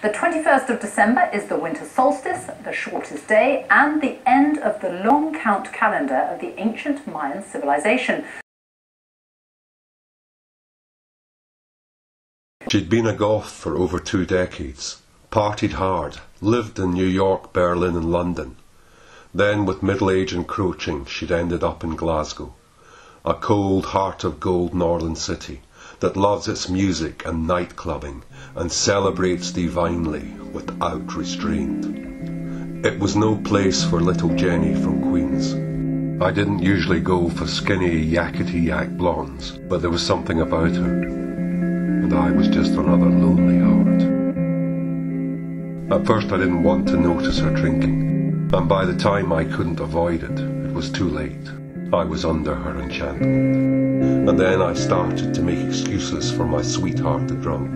The 21st of December is the winter solstice, the shortest day, and the end of the long count calendar of the ancient Mayan civilization. She'd been a goth for over 2 decades, partied hard, lived in New York, Berlin and London. Then, with middle age encroaching, she'd ended up in Glasgow, a cold, heart of gold northern city that loves its music and night clubbing and celebrates divinely without restraint. It was no place for little Jenny from Queens. I didn't usually go for skinny yakety-yak blondes, but there was something about her, and I was just another lonely heart. At first I didn't want to notice her drinking, and by the time I couldn't avoid it, it was too late. I was under her enchantment. And then I started to make excuses for my sweethearted drunk.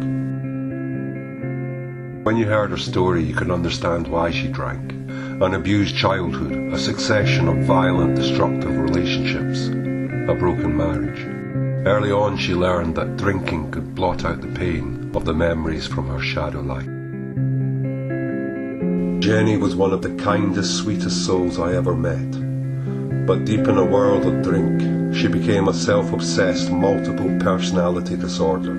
When you heard her story, you could understand why she drank. An abused childhood, a succession of violent, destructive relationships, a broken marriage. Early on, she learned that drinking could blot out the pain of the memories from her shadow life. Jenny was one of the kindest, sweetest souls I ever met. But deep in a world of drink, she became a self-obsessed multiple personality disorder.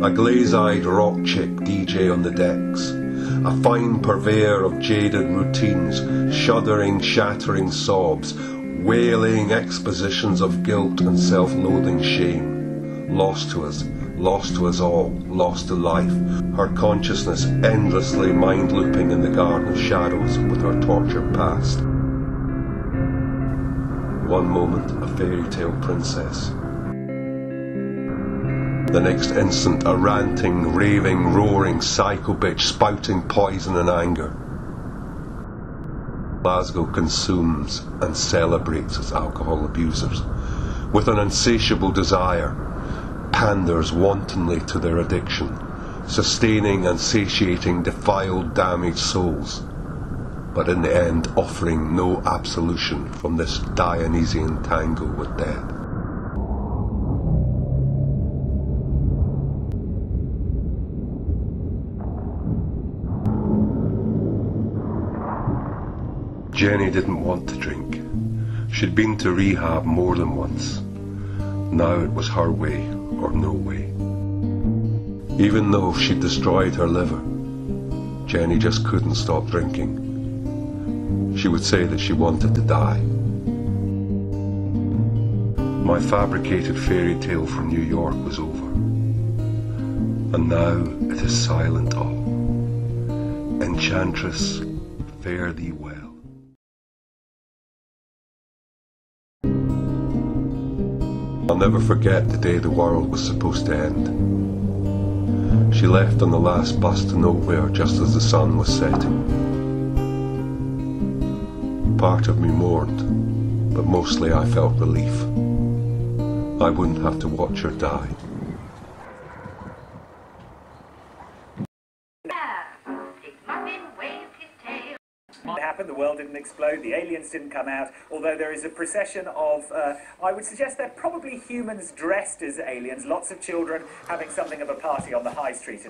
A glaze-eyed rock chick DJ on the decks. A fine purveyor of jaded routines, shuddering, shattering sobs, wailing expositions of guilt and self-loathing shame. Lost to us all, lost to life, her consciousness endlessly mind-looping in the garden of shadows with her tortured past. One moment, a fairy tale princess. The next instant, a ranting, raving, roaring psycho bitch spouting poison and anger. Glasgow consumes and celebrates its alcohol abusers. With an insatiable desire, panders wantonly to their addiction, sustaining and satiating defiled, damaged souls, but in the end offering no absolution from this Dionysian tango with death. Jenny didn't want to drink. She'd been to rehab more than once. Now it was her way or no way. Even though she'd destroyed her liver, Jenny just couldn't stop drinking. She would say that she wanted to die. My fabricated fairy tale from New York was over. And now it is silent all. Enchantress, fare thee well. I'll never forget the day the world was supposed to end. She left on the last bus to nowhere just as the sun was setting. Part of me mourned, but mostly I felt relief. I wouldn't have to watch her die. What happened? The world didn't explode, the aliens didn't come out, although there is a procession of, I would suggest they're probably humans dressed as aliens, lots of children having something of a party on the high street.